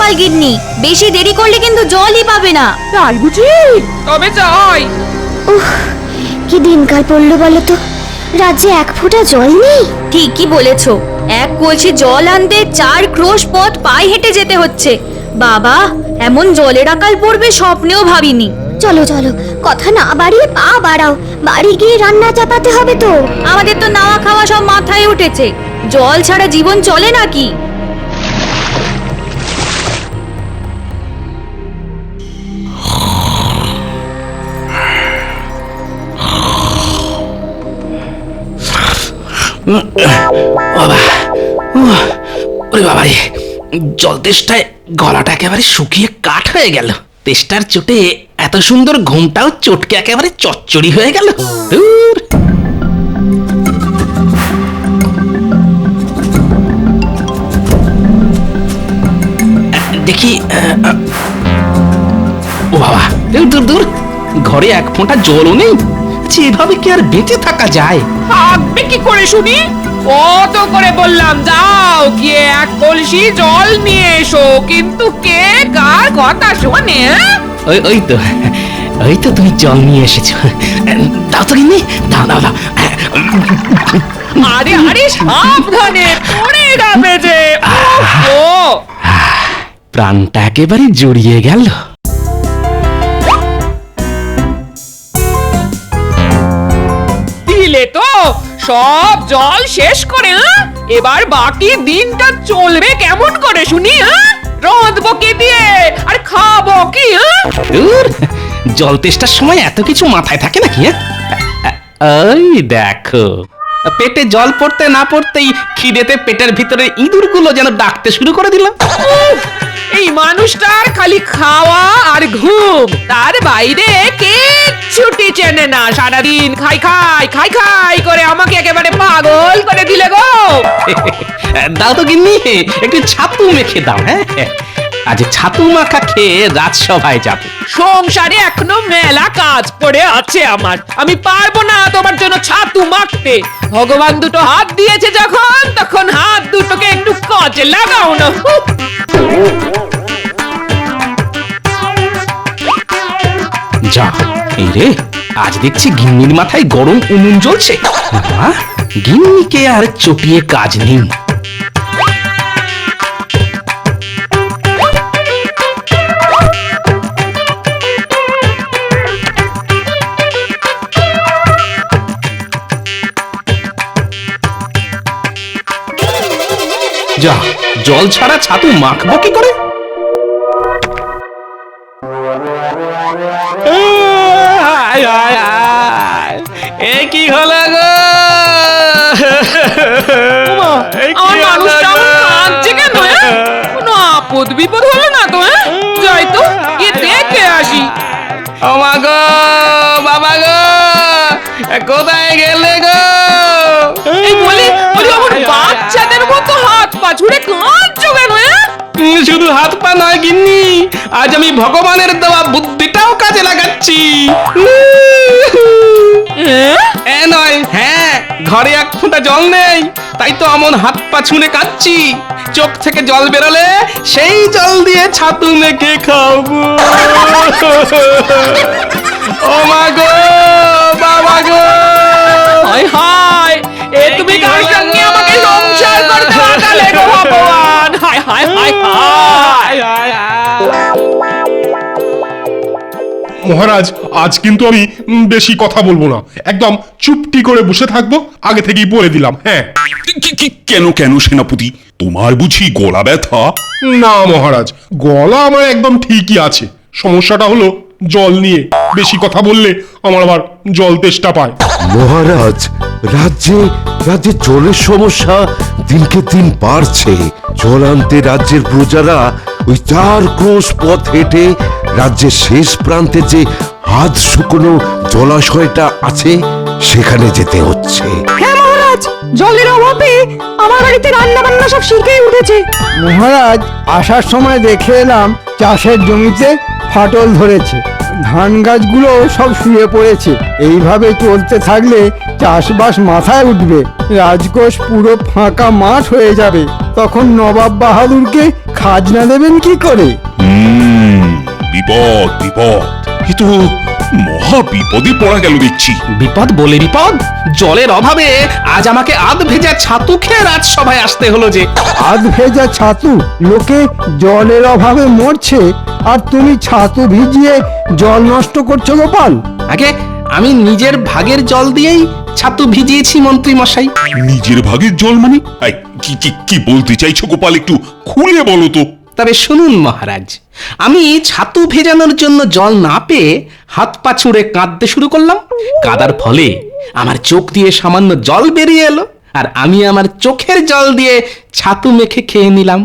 গোপাল গিন্নি, বেশি দেরি করলে কিন্তু জলই পাবে না। তাই বুঝি? তবে যাই। কি দিনকাল পড়লো বলো তো, রাজ্যে এক ফোঁটা জল নেই। ঠিকই বলেছো, এক কলসি জল আনতে 4 ক্রোশ পথ পায়ে হেঁটে যেতে হচ্ছে। বাবা, এমন জলের আকাল পড়বে স্বপ্নেও ভাবিনি। চলো চলো, কথা না বাড়িয়ে পা বাড়াও, বাড়ি গিয়ে রান্না চাপাতে হবে তো। আমাদের তো নাওয়া খাওয়া সব মাথায় উঠেছে, জল ছাড়া জীবন চলে নাকি? বাবা, ওরে বাবা রে, জল তেষ্টায় গলাটা একেবারে শুকিয়ে কাঠ হয়ে গেল। তেষ্টার চোটে এত সুন্দর ঘুমটাও চটকে একেবারে চচ্চড়ি হয়ে গেল। দূর। দেখি, ও বাবা, দূর দূর দূর, ঘরে এক ফোঁটা জলও নেই। এভাবে কি আর বেঁচে থাকা যায়? থাকবে কি করে শুনি? কত করে বললাম যাও গিয়ে এক কলসি জল নিয়ে এসো, কিন্তু কে কার কথা শোনে? ওই তো তুমি জল নিয়ে এসেছো। দাও তো গিন্নি, দাও দাও দাও। আরে আরে সাবধানে, পড়ে যাবে যে। ও প্রাণটা একেবারে জড়িয়ে গেল। দিলে তো সব জল শেষ করে, এবার বাকি দিনটা চলবে কেমন করে শুনি? রাঁধবো কি দিয়ে আর খাবো কি? দূর, জল তেষ্টার সময় এত কিছু মাথায় থাকে নাকি? ওই দেখো, পেটে জল পড়তে না পড়তেই খিদেতে পেটের ভিতরে ইঁদুরগুলো যেন ডাকতে শুরু করে দিল। এই মানুষটার খালি খাওয়া আর ঘুম, তার বাইরে কিচ্ছুটি চেনে না। সারাদিন খাই খাই খাই খাই করে আমাকে একেবারে পাগল করে দিলে গো। দাও তো গিন্নি, একটু ছাতু মেখে দাও। হ্যাঁ, আজ ছাতু মাখা খেয়ে রাজসভায় যাব। সংসারে এখনো মেলা কাজ পড়ে আছে আমার, আমি পারবো না তোমার জন্য ছাতু মাখতে। ভগবান দুটো হাত দিয়েছে যখন, তখন হাত দুটোকে একটু কাজে লাগাও না। যা, এই রে, আজ দেখছি গিন্নির মাথায় গরম উনুন জ্বলছে। বাবা, গিন্নিকে আর চটিয়ে কাজ নেই। যা, জল ছাড়া ছাতু মাখবো কি করে? এ কি হলো গো? আমার মানুষটা কাঁদছে কেন? কোনো আপদ বিপদ হলো না তো? যাই তো গিয়ে দেখে আসি। ও মা গো, বাবা গো, কোথায় গেলে গো? এই বলি আমার বাচ্চাদের মতো হাত পা ছুড়ে কাঁদছো কেন? শুধু হাত পা নয় গিন্নি, আজ আমি ভগবানের দেওয়া বুদ্ধিটাও কাজে লাগাচ্ছি। নয়, হ্যাঁ, ঘরে এক ফোঁটা জল নেই, তাই তো এমন হাত পা ছুঁড়ে কাঁদছি। চোখ থেকে জল বেরোলে সেই জল দিয়ে ছাতু মেখে খাবো। ও মা গো, বাবা গো, হায় হায়, এ তুমি কার সঙ্গে আমাকে সংসার করতে লাগালে গো ভগবান? হায় হায় হায় হায়। মহারাজ, আজ কিন্তু আমি বেশি কথা বলবো না, একদম চুপটি করে বসে থাকবো, আগে থেকেই বলে দিলাম। হ্যাঁ। কেন কেন সেনাপতি, তোমার বুঝি গলা ব্যথা? না মহারাজ, গলা আমার একদম ঠিকই আছে, সমস্যাটা হলো জল নিয়ে। বেশি কথা বললে আমার আবার জল তেষ্টা পায়। মহারাজ, রাজ্যে রাজ্যে জলের সমস্যা দিনকে দিন বাড়ছে। জল আনতে রাজ্যের প্রজারা ওই 4 ক্রোশ পথ হেঁটে রাজ্যের শেষ প্রান্তে যে হাত শুকনো জলাশয়টা আছে সেখানে যেতে হচ্ছে। হ্যাঁ মহারাজ, জলের অভাবে আমার বাড়িতে রান্না বান্না সব শিখে উঠেছে। মহারাজ, আসার সময় দেখে এলাম চাষের জমিতে ফাটল ধরেছে, ধান গাছগুলো সব শুয়ে পড়েছে। এইভাবে চলতে থাকলে চাষবাস মাথায় উঠবে, রাজকোষ পুরো ফাঁকা মাঠ হয়ে যাবে। তখন নবাব বাহাদুরকে খাজনা দেবেন কি করে? বিপদ বিপদ, এ তো মহা বিপদে পড়া গেল দেখছি। বিপদ বলে বিপদ, জলের অভাবে আজ আমাকে আধ ভেজা ছাতু খেয়ে রাজসভায় আসতে হলো যে। আধ ভেজা ছাতু? লোকে জলের অভাবে মরছে আর তুমি ছাতু ভিজিয়ে জল নষ্ট করছো গোপাল? আগে আমি নিজের ভাগের জল দিয়েই ছাতু ভিজিয়েছি মন্ত্রী মশাই। নিজের ভাগের জল মানে? এই, কি কি কি বলতে চাইছো গোপাল, একটু খুলে বলো তো। তবে শুনুন মহারাজ, আমি ছাতু ভেজানোর জন্য জল না পেয়ে হাত পা ছুঁড়ে কাঁদতে শুরু করলাম। কাদার ফলে আমার চোখ দিয়ে সামান্য জল বেরিয়ে এলো, আর আমি আমার চোখের জল দিয়ে ছাতু মেখে খেয়ে নিলাম।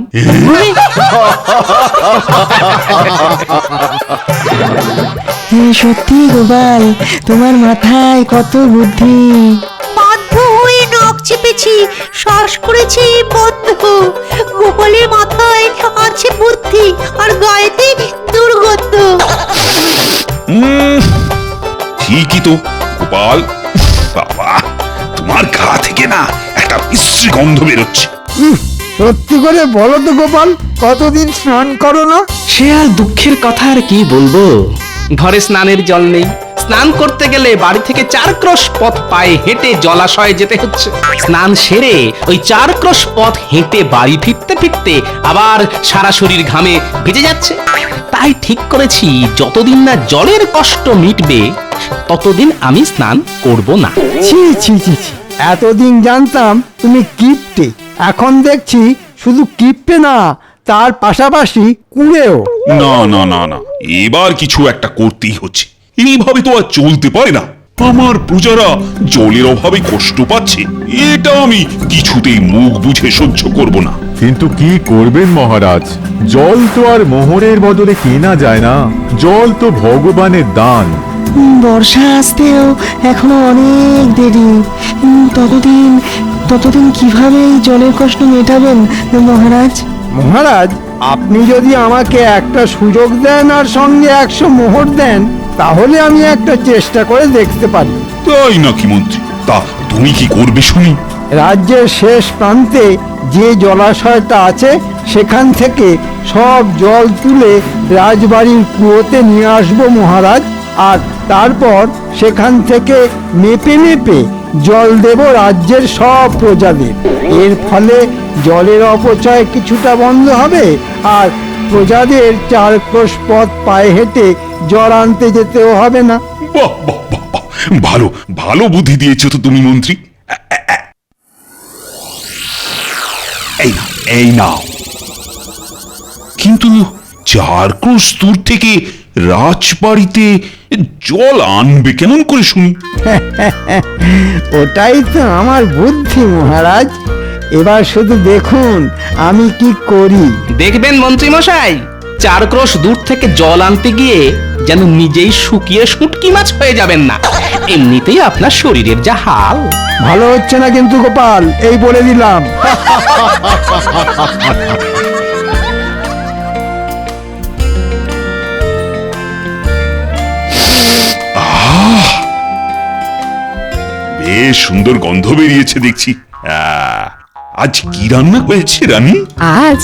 সত্যি গোপাল, তোমার মাথায় কত বুদ্ধি। বাধ্য হয়ে নখ চেপেছি, শ্বাস করেছি বন্ধ। গোপালের মাথায় আছে বুদ্ধি আর গায়েতে দুর্গন্ধ। ঠিকই তো গোপাল, বাবা তোমার গা থেকে না একটা বিশ্রী গন্ধ বেরোচ্ছে। সত্যি করে বলো তো গোপাল, কতদিন স্নান করো না? সে আর দুঃখের কথা আর কি বলবো, ঘরে স্নানের জল নেই। স্নান করতে গেলে বাড়ি থেকে 4 ক্রোশ পথ পায়ে হেঁটে জলাশয়ে যেতে হচ্ছে। স্নান সেরে ওই 4 ক্রোশ পথ হেঁটে বাড়ি ফিরতে ফিরতে আবার সারা শরীর ঘামে ভিজে যাচ্ছে। তাই ঠিক করেছি, যতদিন না জলের কষ্ট মিটবে ততদিন আমি স্নান করব না। ছি ছি ছি ছি, এতদিন জানতাম তুমি কিপ্টে, এখন দেখছি শুধু কিপ্টে না, তার পাশাপাশি কুঁড়েও। না না না না, এবার কিছু একটা করতেই হচ্ছে, এইভাবে তো আর চলতে পারে না। আমার প্রজারা জলের অভাবে কষ্ট পাচ্ছে, এটা আমি কিছুতেই মুখ বুঝে সহ্য করব না। কিন্তু কি করবেন মহারাজ, জল তো আর মোহরের বদলে কেনা যায় না, জল তো ভগবানের দান। বর্ষা আসতেও এখনো অনেক দেরি। ততদিন কিভাবে এই জলের কষ্ট মেটাবেন মহারাজ? মহারাজ, আপনি যদি আমাকে একটা সুযোগ দেন আর সঙ্গে 100 মোহর দেন, তাহলে আমি একটা চেষ্টা করে দেখতে পারি। তাই নাকি মন্ত্রী? তা তুমি কি করবে শুনি? রাজ্যের শেষ প্রান্তে যে জলাশয়টা আছে সেখান থেকে সব জল তুলে রাজবাড়ির কুয়োতে নিয়ে আসবো মহারাজ, আর তারপর সেখান থেকে মেপে মেপে জল দেব রাজ্যের সব প্রজাদের। এর ফলে জলের অপচয় কিছুটা বন্ধ হবে, আর প্রজাদের 4 ক্রোশ পথ পায়ে হেঁটে জল আনতে যেতেও হবে না। বাহ বাহ বাহ বাহ, ভালো ভালো বুদ্ধি দিয়েছো তো তুমি মন্ত্রী। এই নাও, এই নাও। কিন্তু 4 ক্রোশ দূর থেকে রাজবাড়িতে জল আনবে কেমন করে শুনি? ওটাই তো আমার বুদ্ধি মহারাজ, এবার শুধু দেখুন আমি কি করি। দেখবেন মন্ত্রী মশাই, 4 ক্রোশ দূর থেকে জল আনতে গিয়ে যেন নিজেই শুকিয়ে শুটকি মাছ হয়ে যাবেন না। এমনিতেই আপনার শরীরের যা হাল। ভালো হচ্ছে না কিন্তু গোপাল, এই বলে দিলাম। বেশ সুন্দর গন্ধ বেরিয়েছে দেখছি। আজ কি রান্না হয়েছে রানী? আজ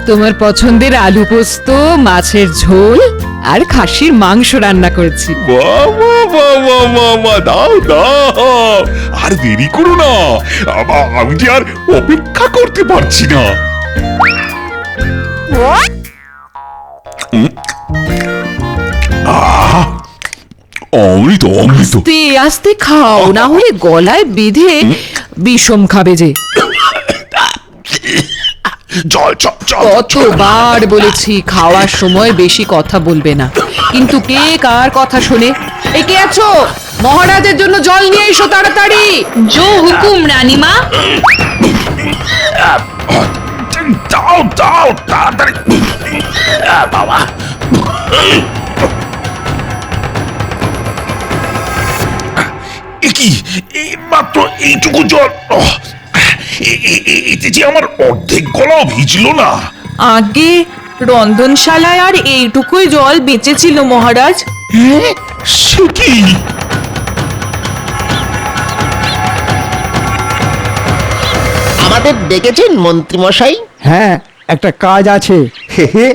তোমার পছন্দের আলু পোস্ত, মাছের ঝোল আর খাসির মাংস রান্না করেছি। বাবা বাবা বাবা, দাও দাও, আর দেরি করো না, আমি যে আর অপেক্ষা করতে পারছি না। অমৃত অমৃত। আস্তে আস্তে খাও, না হলে গলায় বেঁধে বিষম খাবে যে। জল জল জল। কতবার বলেছি খাওয়ার সময় বেশি কথা বলবে না, কিন্তু কে কার কথা শোনে? এই কে আছো? মহারাজের জন্য জল নিয়ে এসো তাড়াতাড়ি। জো হুকুম রানীমা। দাও দাও তাড়াতাড়ি। বাবা, কি মাত্র এইটুকু জল, এতে যে আমার অর্ধেক গলাও ভিজলো না। আগে রন্ধনশালায় আর এইটুকুই জল বেঁচেছিল মহারাজ। সে কি? আমাদের ডেকেছেন মন্ত্রী মশাই? হ্যাঁ, একটা কাজ আছে, হে হে,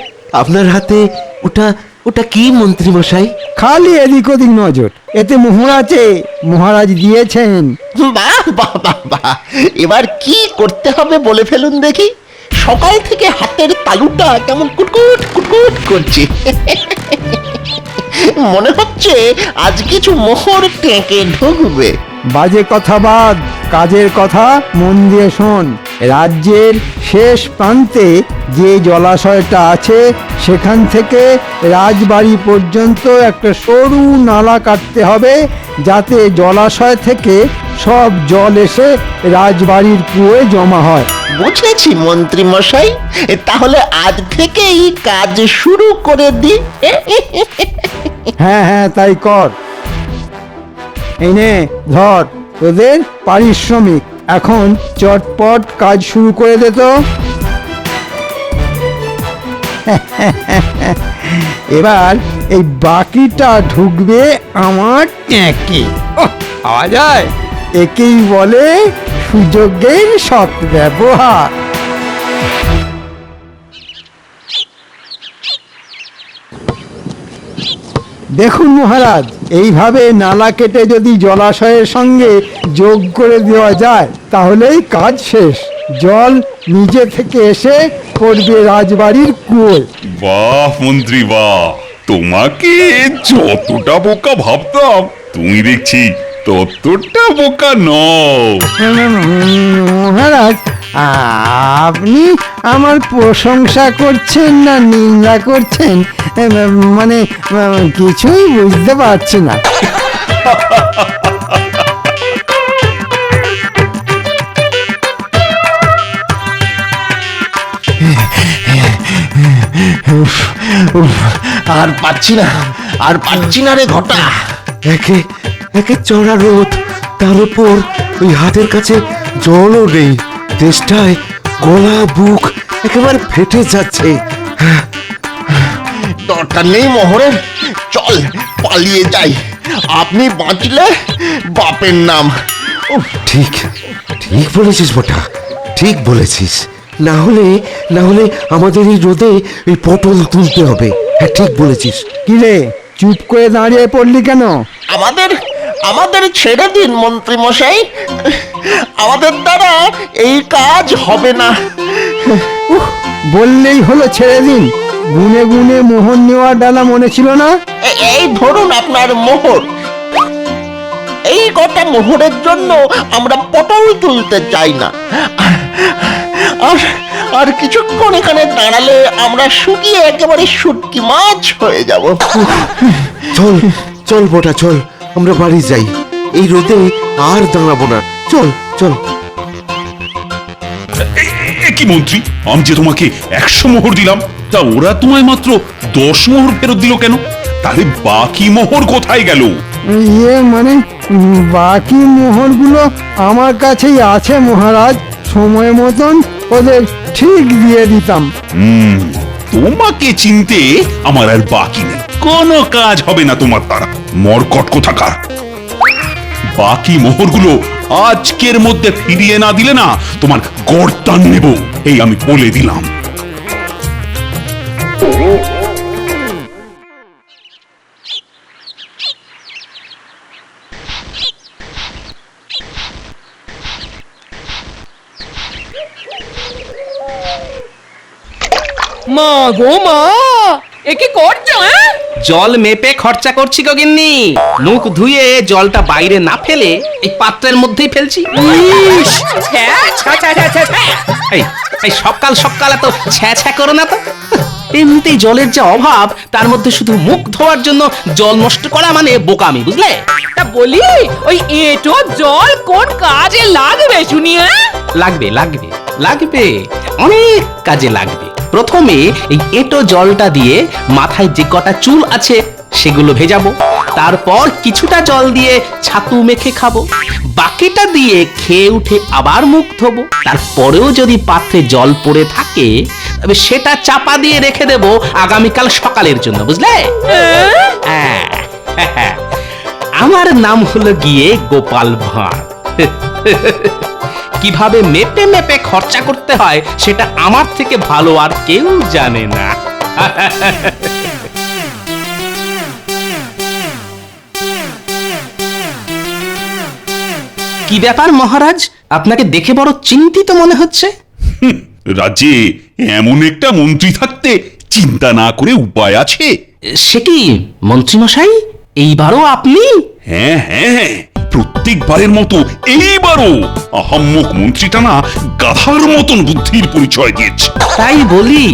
আপনার হাতে ওটা ওটা কি মন্ত্রী মশাই? খালি এদিক ওদিক নজর, এতে মোহর আছে, মহারাজ দিয়েছেন। বাহ বাহ বাহ বাহ, এবার কি করতে হবে বলে ফেলুন দেখি। সকাল থেকে হাতের তালুটা কেমন কুটকুট কুটকুট করছে। মনে হচ্ছে আজ কিছু মোহর টেকে ঢুকবে। বাজে কথা বাদ, কাজের কথা মন দিয়ে শোন। রাজ্যের শেষ প্রান্তে যে জলাশয়টা আছে সেখান থেকে রাজবাড়ি পর্যন্ত একটা সরু নালা কাটতে হবে, যাতে জলাশয় থেকে সব জল এসে রাজবাড়ির কুয়োয় জমা হয়। বুঝেছি মন্ত্রী মশাই, তাহলে আজ থেকেই কাজ শুরু করে দিই। হ্যাঁ হ্যাঁ, তাই কর। এই নে ধর তোদের পারিশ্রমিক, এখন চটপট কাজ শুরু করে দে তো। এবার এই বাকিটা ঢুকবে আমার ট্যাঁকে। পাওয়া যায়, একেই বলে সুযোগের সৎ ব্যবহার। দেখুন মহারাজ, এইভাবে নালা কেটে যদি জলাশয়ের সঙ্গে যোগ করে দেওয়া যায় তাহলেই কাজ শেষ। জল নিজে থেকে এসে পড়বে রাজবাড়ির কুয়োয়। বাহ মন্ত্রী বাহ, তোমাকে যতটা বোকা ভাবতাম তুমি দেখছি ততটা বোকা নও। মহারাজ, আপনি আমার প্রশংসা করছেন না নিন্দা করছেন, মানে কিছুই বুঝতে পারছি না। আর পাচ্ছি না, আর পাচ্ছি না রে ঘটা। একে একে চড়া রোদ, তার উপর ওই হাতের কাছে জলও নেই। তেষ্টায় গলা বুক একেবারে ফেটে যাচ্ছে। দরকার নেই মোহরের, চল পালিয়ে যাই। আপনি বাঁচলে বাপের নাম। ঠিক ঠিক বলেছিস বটা, ঠিক বলেছিস। না হলে আমাদের এই রোদে এই পটল তুলতে হবে। হ্যাঁ ঠিক বলেছিস। কিরে, চুপ করে দাঁড়িয়ে পড়লি কেন? আমাদের আমাদের ছেড়ে দিন মন্ত্রী মশাই, আমাদের দ্বারা এই কাজ হবে না। বললেই হলো ছেড়ে দিন। গুনে গুনে মোহর নেওয়ার ডালা মনে ছিল না? এই ধরুন আপনার মোহর। এই কটা মোহরের জন্য আমরা পটল তুলতে চাই না। আর আর কিছুক্ষণ এখানে দাঁড়ালে আমরা শুকিয়ে একেবারে শুটকি মাছ হয়ে যাব। চল চল বটা, চল আমরা বাড়ি যাই। এই রোদে আর দাঁড়াবো না। চল চল। এ কি মন্ত্রী, আমি যে তোমাকে 100 মোহর দিলাম, তা ওরা তোমায় মাত্র 10 মোহর ফেরত দিল কেন? তাহলে বাকি মোহর কোথায় গেল? মানে বাকি মোহরগুলো আমার কাছেই আছে মহারাজ, সময় মতন ওদের ঠিক দিয়ে দিতাম। তোমাকে চিনতে আমার আর বাকি নেই, কোনো কাজ হবে না তোমার দ্বারা। মরকট কোথাকার, বাকি মোহরগুলো আজকের মধ্যে ফিরিয়ে না দিলে না তোমার গর্দান নেব, এই আমি বলে দিলাম। মা গো মা, এ কি করছো? জল মেপে খরচা করছি গো গিন্নি। মুখ ধুয়ে জলটা বাইরে না ফেলে এই পাত্রের মধ্যেই ফেলছি। এই এই সকাল সকাল এত ছ্যা ছ্যা করো না তো। এমনিতেই জলের যে অভাব, তার মধ্যে শুধু মুখ ধোয়ার জন্য জল নষ্ট করা মানে বোকামি, বুঝলে? তা বলি, ওই এঁটো জল কোন কাজে লাগবে শুনি? লাগবে লাগবে লাগবে, অনেক কাজে লাগবে। প্রথমে এই এঁটো জলটা দিয়ে মাথায় যে কটা চুল আছে সেগুলো ভেজাবো। তারপর কিছুটা জল দিয়ে ছাতু মেখে খাবো। বাকিটা দিয়ে খেয়ে উঠে আবার মুখ ধোবো। তারপরেও যদি পাত্রে জল পড়ে থাকে তবে সেটা চাপা দিয়ে রেখে দেবো আগামীকাল সকালের জন্য, বুঝলে? হ্যাঁ, আমার নাম হলো গিয়ে গোপাল ভাঁড়। কিভাবে মেপে মেপে খরচা করতে হয় সেটা আমার থেকে ভালো আর কেউ জানে না। কি ব্যাপার মহারাজ, আপনাকে দেখে বড় চিন্তিত মনে হচ্ছে। রাজ্যে এমন একটা মন্ত্রী থাকতে চিন্তা না করে উপায় আছে? সে কি মন্ত্রীমশাই, এইবারও আপনি? হ্যাঁ হ্যাঁ, প্রত্যেকবারের মতো এইবারও আহাম্মক মন্ত্রীটা না গাধার মতন বুদ্ধির পরিচয় দিয়েছে। তাই বলি,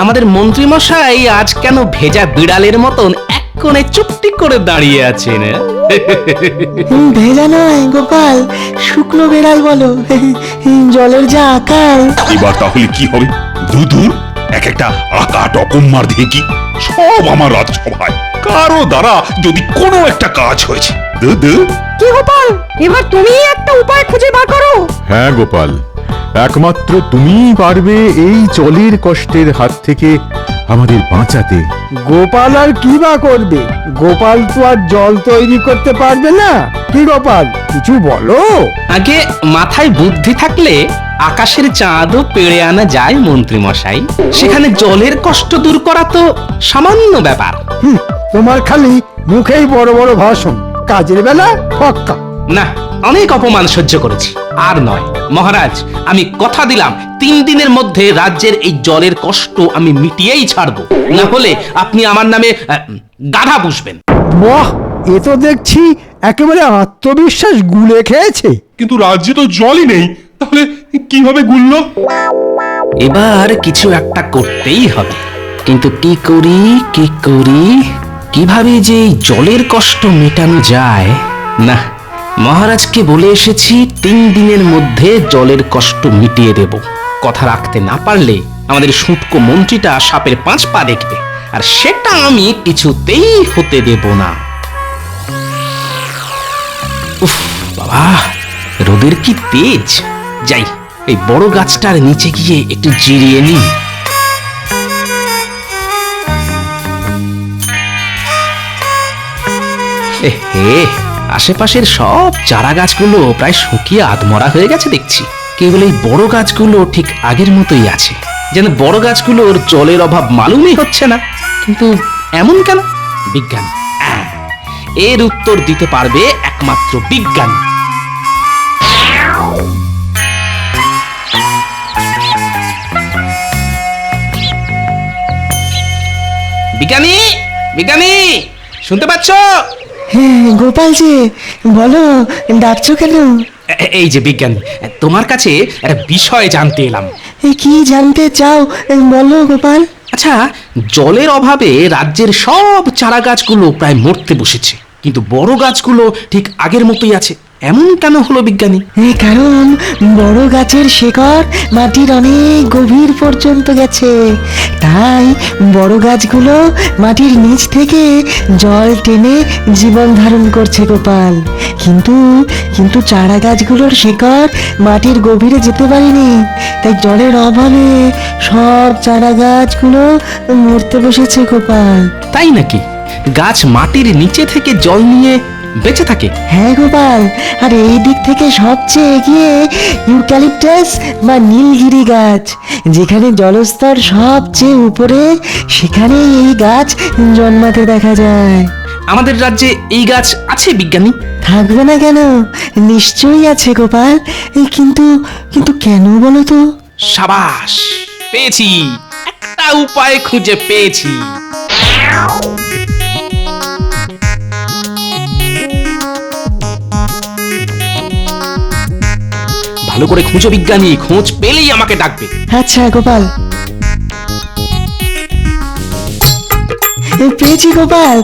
আমাদের মন্ত্রীমশাই আজ কেন ভেজা বিড়ালের মতন এক কোণে চুপটি করে দাঁড়িয়ে আছেন? ভেজা নয় গোপাল, শুকনো বেড়াল বলো, জলের যা আকাল। এবার তাহলে কি হবে? দূর এক একটা আকাট অকম্মার দেখি সব আমার রাজসভায় কারো দ্বারা যদি কোনো একটা কাজ হয়েছে। কি গোপাল, এবার তুমি একটা উপায় খুঁজে বার করো। হ্যাঁ গোপাল, একমাত্র তুমিই পারবে এই জলের কষ্টের হাত থেকে আমাদের বাঁচাতে। গোপাল আর কি বা করবে? গোপাল তো আর জল তৈরি করতে পারবে না। কি গোপাল, কিছু বলো। আগে মাথায় বুদ্ধি থাকলে আকাশের চাঁদও পেড়ে আনা যায় মন্ত্রীমশাই। সেখানে জলের কষ্ট দূর করা তো সামান্য ব্যাপার। তোমার খালি মুখেই বড় বড় ভাষণ, কাজের বেলা ফক্কা। না, অনেক অপমান সহ্য করেছি, আর নয়। মহারাজ, আমি কথা দিলাম 3 দিনের মধ্যে রাজ্যের এই জলের কষ্ট আমি মিটিয়েই ছাড়বো, না হলে আপনি আমার নামে গাধা পুষবেন। বাহ, এ তো দেখছি একেবারে আত্মবিশ্বাস গুলে খেয়েছে। কিন্তু রাজ্যে তো জলই নেই, তাহলে কিভাবে গুললো? এবার কিছু একটা করতেই হবে, কিন্তু কি করি, কিভাবে যে এই জলের কষ্ট মেটানো যায়? না, মহারাজকে বলে এসেছি 3 দিনের মধ্যে জলের কষ্ট মিটিয়ে দেব। কথা রাখতে না পারলে আমাদের শুটকো মন্ত্রীটা সাপের 5 পা দেখবে, আর সেটা আমি কিছুতেই হতে দেব না। উফ বাবা, রোদের কি তেজ! যাই, এই বড় গাছটার নিচে গিয়ে একটু জিরিয়ে নিই। আশেপাশের সব চারা গাছগুলো প্রায় শুকিয়ে আধমরা হয়ে গেছে দেখছি। কেবল এই বড় গাছগুলো ঠিক আগের মতোই আছে, যেন বড় গাছগুলোর জলের অভাব মালুমই হচ্ছে না। কিন্তু এমন কেন? বিজ্ঞান, এর উত্তর দিতে পারবে একমাত্র বিজ্ঞান। বিজ্ঞানী, বিজ্ঞানী, শুনতে পাচ্ছ? গোপাল যে, বলো, ডাকছো কেন? এই যে বিজ্ঞানী, তোমার কাছে একটা বিষয় জানতে এলাম। কি জানতে চাও বলো গোপাল। আচ্ছা, জলের অভাবে রাজ্যের সব চারা গাছগুলো প্রায় মরতে বসেছে, কিন্তু বড় গাছগুলো ঠিক আগের মতোই আছে, এমন কেন হলো বিজ্ঞানী? কারণ বড় গাছের শেকড় মাটির অনেক গভীর পর্যন্ত গেছে, তাই বড় গাছগুলো মাটির নিচ থেকে জল টেনে জীবন ধারণ করছে গোপাল। কিন্তু চারা গাছগুলোর শিকড় মাটির গভীরে যেতে পারেনি, তাই জলের অভাবে সব চারা গাছগুলো মরতে বসেছে গোপাল। তাই নাকি? গাছ মাটির নিচে থেকে জল নিয়ে বেঁচে থাকে? হ্যাঁ গোপাল, আর এই দিক থেকে সবচেয়ে এগিয়ে ইউক্যালিপটাস বা নীলগিরি গাছ, যেখানে জলস্তর সবচেয়ে উপরে, সেখানে এই গাছ জন্মাতে দেখা যায়। আমাদের রাজ্যে এই গাছ আছে বিজ্ঞানী? থাকবে না কেন, নিশ্চয়ই আছে গোপাল। কিন্তু কেন বলো তো? সাবাস, পেয়েছি, একটা উপায় খুঁজে পেয়েছি। ভালো করে খুঁজো বিজ্ঞানী, খোঁজ পেলেই আমাকে ডাকবে। আচ্ছা গোপাল, পেয়েছি গোপাল,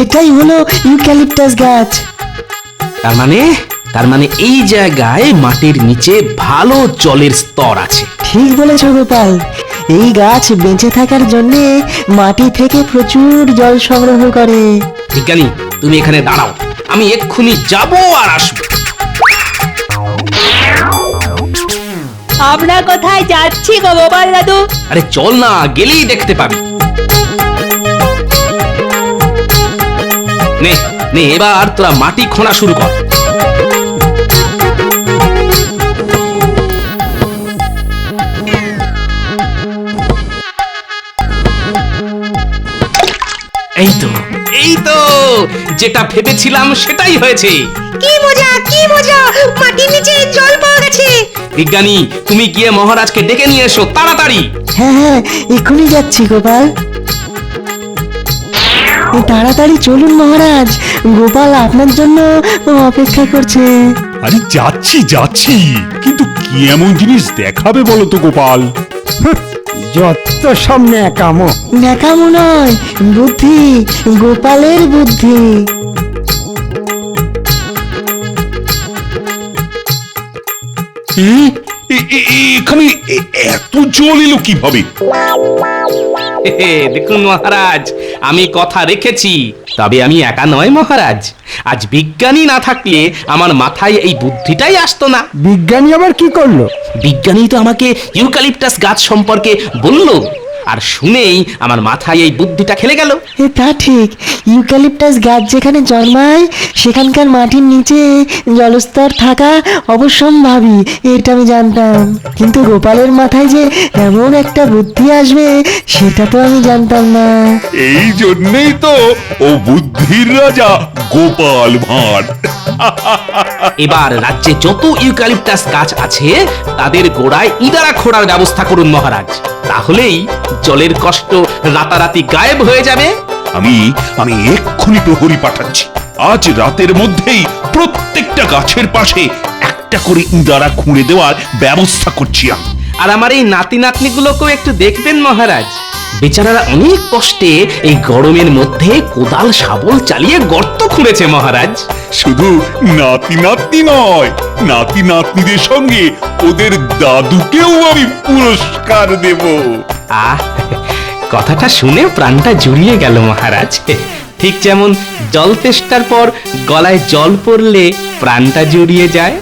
এটাই হলো ইউক্যালিপটাস গাছ। তার মানে এই জায়গায় মাটির নিচে ভালো জলের স্তর আছে। ঠিক বলেছ গোপাল, এই গাছ বেঁচে থাকার জন্য মাটি থেকে প্রচুর জল সংগ্রহ করে। বিজ্ঞানী, তুমি এখানে দাঁড়াও, আমি এক্ষুনি যাব আর আসবো। আমরা কোথায় যাচ্ছি গো গোপাল দাদু? আরে চল না, গেলেই দেখতে পাবি। নে, এবার তোরা মাটি খোঁড়া শুরু কর। এই তো যেটা ভেবেছিলাম সেটাই হয়েছে। কি মজা মাটির নিচে জল পাওয়া গেছে। বিজ্ঞানী, তুমি গিয়ে মহারাজকে ডেকে নিয়ে এসো তাড়াতাড়ি। হ্যাঁ এক্ষুনি যাচ্ছি গোপাল। তাড়াতাড়ি চলুন মহারাজ, গোপাল আপনার জন্য অপেক্ষা করছে। আরে যাচ্ছি কিন্তু কি এমন জিনিস দেখাবে বলো তো গোপাল? যত সব ন্যাকামো। ন্যাকামো নয়, বুদ্ধি, গোপালের বুদ্ধি। এখানে এত জল এলো কিভাবে? দেখুন মহারাজ, আমি কথা রেখেছি। তবে আমি একা নয় মহারাজ, আজ বিজ্ঞানী না থাকলে আমার মাথায় এই বুদ্ধিটাই আসতো না। বিজ্ঞানী আবার কি করলো? বিজ্ঞানী তো আমাকে ইউক্যালিপটাস গাছ সম্পর্কে বলল, আর শুনেই আমার মাথায় এই বুদ্ধিটা খেলে গেল। তা ঠিক, ইউক্যালিপটাস গাছ যেখানে জন্মায় সেখানকার মাটির নিচে জলস্তর থাকা অবশ্যম্ভাবী, এটা আমি জানতাম। কিন্তু গোপালের মাথায় যে এমন একটা বুদ্ধি আসবে সেটা তো আমি জানতাম না। এই জন্যই তো ও বুদ্ধির রাজা গোপাল ভাঁড়। এবার রাজ্যে যত ইউক্যালিপটাস গাছ আছে তাদের গোড়ায় ইদারা খোঁড়ার ব্যবস্থা করুন মহারাজ, তাহলেই জলের কষ্ট রাতারাতি গায়েব হয়ে যাবে। আমি এক্ষুনি প্রহরী পাঠাচ্ছি। আজ রাতের মধ্যেই প্রত্যেকটা গাছের পাশে একটা করে ইঁদারা খুঁড়ে দেওয়ার ব্যবস্থা করছি আমি। আর আমার এই নাতি নাতনিগুলোকেও একটু দেখবেন মহারাজ, বেচারারা অনেক কষ্টে এই গরমের মধ্যে কোদাল শাবল চালিয়ে গর্ত খুঁড়েছে মহারাজ। শুধু নাতি নাতনি নয়, নাতি নাতনিদের সঙ্গে ওদের দাদুকেও আমি পুরস্কার দেব। আহ, কথাটা শুনে প্রাণটা জুড়িয়ে গেল মহারাজ। ঠিক যেমন জল তেষ্টার পর গলায় জল পড়লে প্রাণটা জুড়িয়ে যায়।